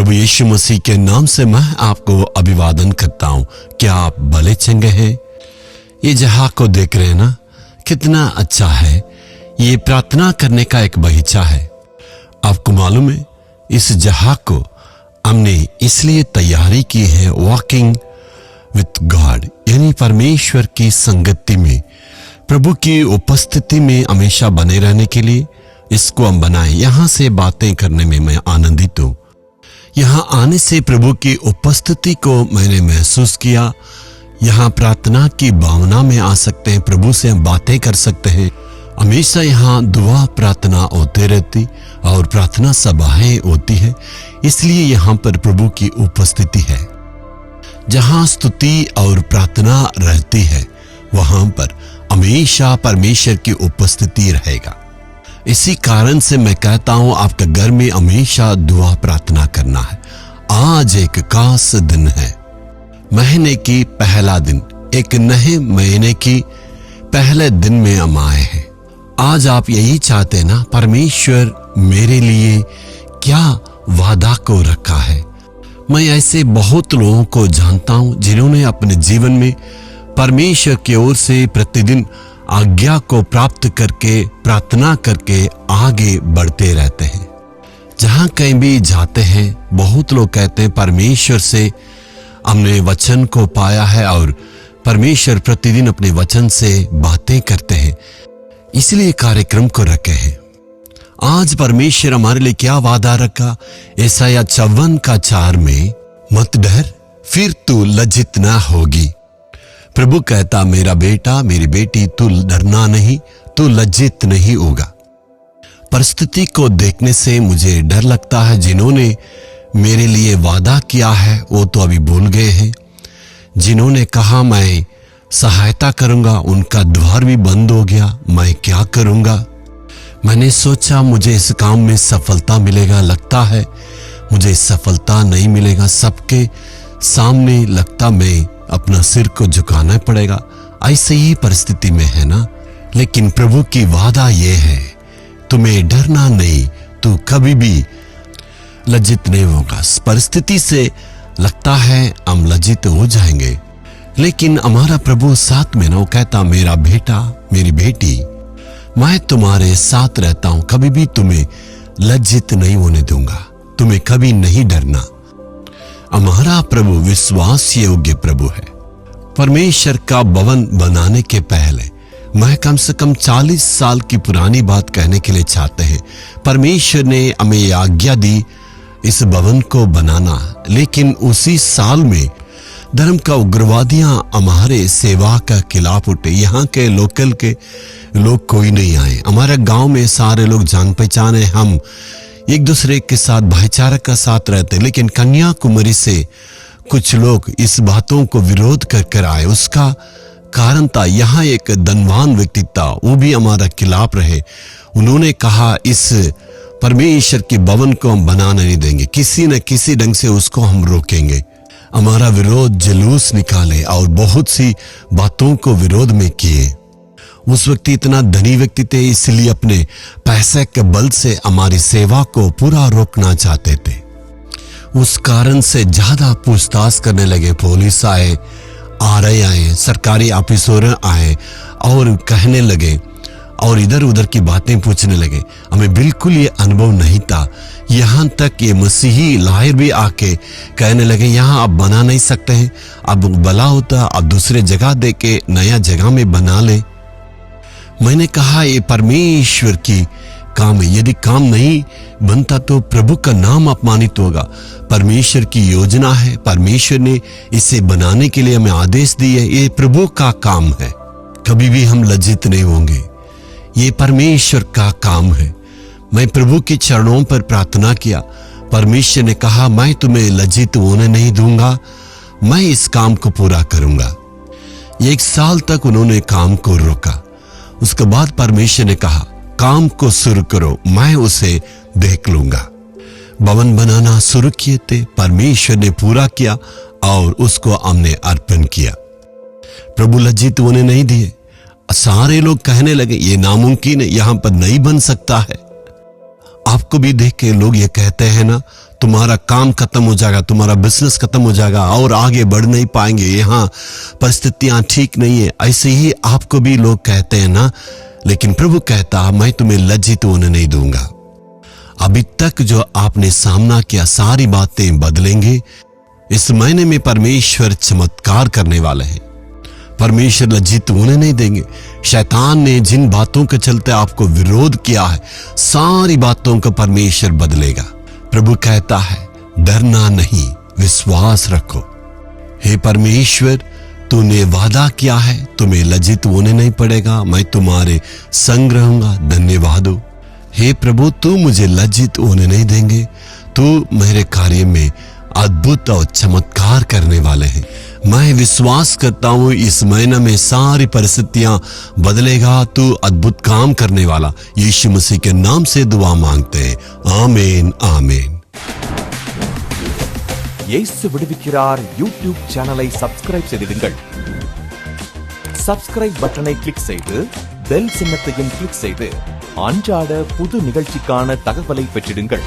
प्रभु यीशु मसीह के नाम से मैं आपको अभिवादन करता हूं। क्या आप भले चंगे हैं? ये जहां को देख रहे हैं ना, कितना अच्छा है। ये प्रार्थना करने का एक बगीचा है। आपको मालूम है, इस जहां को हमने इसलिए तैयारी की है वॉकिंग विथ गॉड, यानी परमेश्वर की संगति में, प्रभु की उपस्थिति में हमेशा बने रहने के लिए इसको हम बनाए। यहां से बातें करने में मैं आनंदित हूं। यहां आने से प्रभु की उपस्थिति को मैंने महसूस किया। यहां प्रार्थना की भावना में आ सकते हैं, प्रभु से हम बातें कर सकते हैं। हमेशा यहां दुआ प्रार्थना होते रहती और प्रार्थना सभाएं होती है, इसलिए यहां पर प्रभु की उपस्थिति है। जहां स्तुति और प्रार्थना रहती है वहां पर हमेशा परमेश्वर की उपस्थिति रहेगा। इसी कारण से मैं कहता हूं आपके घर में हमेशा दुआ प्रार्थना करना है। आज एक खास दिन है, महीने की पहला दिन, एक नए महीने की पहले दिन में हम आए हैं। आज आप यही चाहते हैं ना, परमेश्वर मेरे लिए क्या वादा को रखा है। मैं ऐसे बहुत लोगों को जानता हूं जिन्होंने अपने जीवन में परमेश्वर की ओर से प्रतिदिन आज्ञा को प्राप्त करके प्रार्थना करके आगे बढ़ते रहते हैं। जहां कहीं भी जाते हैं, बहुत लोग कहते हैं परमेश्वर से हमने वचन को पाया है और परमेश्वर प्रतिदिन अपने वचन से बातें करते हैं, इसलिए कार्यक्रम को रखे हैं। आज परमेश्वर हमारे लिए क्या वादा रखा? यशायाह 54:4 में, मत डर, फिर तू लज्जित ना होगी। प्रभु कहता, मेरा बेटा मेरी बेटी, तू डरना नहीं, तू लज्जित नहीं होगा। परिस्थिति को देखने से मुझे डर लगता है। जिन्होंने मेरे लिए वादा किया है वो तो अभी भूल गए हैं। जिन्होंने कहा मैं सहायता करूंगा, उनका द्वार भी बंद हो गया। मैं क्या करूंगा? मैंने सोचा मुझे इस काम में सफलता मिलेगा, लगता है मुझे सफलता नहीं मिलेगा। सबके सामने लगता मैं अपना सिर को झुकाना पड़ेगा। ऐसे ही परिस्थिति में है ना, लेकिन प्रभु की वादा यह है, तुम्हें डरना नहीं, तू कभी भी लज्जित नहीं होगा। परिस्थिति से लगता है हम लज्जित हो जाएंगे, लेकिन हमारा प्रभु साथ में ना, वो कहता, मेरा बेटा मेरी बेटी, मैं तुम्हारे साथ रहता हूं, कभी भी तुम्हें लज्जित नहीं होने दूंगा, तुम्हें कभी नहीं डरना। हमारा प्रभु विश्वास योग्य प्रभु है। परमेश्वर का भवन बनाने के पहले मैं कम से कम 40 साल की पुरानी बात कहने के लिए चाहते हैं। परमेश्वर ने हमें आज्ञा दी इस भवन को बनाना, लेकिन उसी साल में धर्म का उग्रवादियां हमारे सेवा का खिलाफ उठे। यहाँ के लोकल के लोग कोई नहीं आए। हमारे गांव में सारे लोग जान पहचान है, हम एक दूसरे के साथ भाईचारा का साथ रहते, लेकिन कन्याकुमारी से कुछ लोग इस बातों को विरोध कर आए। उसका कारण था, यहाँ एक धनवान व्यक्ति था, वो भी हमारा खिलाफ रहे। उन्होंने कहा इस परमेश्वर के भवन को हम बनाने नहीं देंगे, किसी न किसी ढंग से उसको हम रोकेंगे। हमारा विरोध जुलूस निकाले और बहुत सी बातों को विरोध में किए। उस व्यक्ति इतना धनी व्यक्ति थे, इसलिए अपने पैसे के बल से हमारी सेवा को पूरा रोकना चाहते थे। उस कारण से ज्यादा पूछताछ करने लगे। पुलिस आए, आरआई आए, सरकारी ऑफिसर आए और कहने लगे और इधर उधर की बातें पूछने लगे। हमें बिल्कुल ये अनुभव नहीं था। यहाँ तक ये मसीही लायर भी आके कहने लगे, यहाँ आप बना नहीं सकते हैं, अब भला होता आप दूसरे जगह दे के नया जगह में बना ले। मैंने कहा ये परमेश्वर की काम है, यदि काम नहीं बनता तो प्रभु का नाम अपमानित होगा। परमेश्वर की योजना है, परमेश्वर ने इसे बनाने के लिए हमें आदेश दिए, ये प्रभु का काम है। कभी भी हम लज्जित नहीं होंगे, ये परमेश्वर का काम है। मैं प्रभु के चरणों पर प्रार्थना किया। परमेश्वर ने कहा, मैं तुम्हें लज्जित होने नहीं दूंगा, मैं इस काम को पूरा करूंगा। 1 साल तक उन्होंने काम को रोका। उसके बाद परमेश्वर ने कहा, काम को शुरू करो, मैं उसे देख लूंगा। भवन बनाना शुरू किए थे, परमेश्वर ने पूरा किया और उसको हमने अर्पण किया। प्रभु लज्जित होने नहीं दिए। सारे लोग कहने लगे ये नामुमकिन है, यहां पर नहीं बन सकता है। आपको भी देख के लोग ये कहते हैं ना, तुम्हारा काम खत्म हो जाएगा, तुम्हारा बिजनेस खत्म हो जाएगा और आगे बढ़ नहीं पाएंगे, यहाँ परिस्थितियां ठीक नहीं है। ऐसे ही आपको भी लोग कहते हैं ना, लेकिन प्रभु कहता मैं तुम्हें लज्जित होने नहीं दूंगा। अभी तक जो आपने सामना किया सारी बातें बदलेंगे। इस महीने में परमेश्वर चमत्कार करने वाले हैं। परमेश्वर लज्जित होने नहीं देंगे। शैतान ने जिन बातों के चलते आपको विरोध किया है, सारी बातों को परमेश्वर बदलेगा। प्रभु कहता है डरना नहीं, विश्वास रखो। हे परमेश्वर, तूने वादा किया है, तुम्हें लज्जित होने नहीं पड़ेगा, मैं तुम्हारे संग रहूंगा। धन्यवाद हो हे प्रभु, तू मुझे लज्जित होने नहीं देंगे। तू मेरे कार्य में अद्भुत और चमत्कार करने वाले हैं। मैं विश्वास करता हूं इस महीने में सारी परिस्थितियां बदलेगा। तू अद्भुत काम करने वाला, यीशु मसीह के नाम से दुआ मांगते हैं, आमीन आमीन। இயேசு விடுவிக்கிறார் யூடியூப் சேனலை சப்ஸ்கிரைப் செய்திடுங்கள். சப்ஸ்கிரைப் பட்டனை கிளிக் செய்து பெல் சின்னத்தையும் கிளிக் செய்து அன்றாட புது நிகழ்ச்சிக்கான தகவலை பெற்றிடுங்கள்.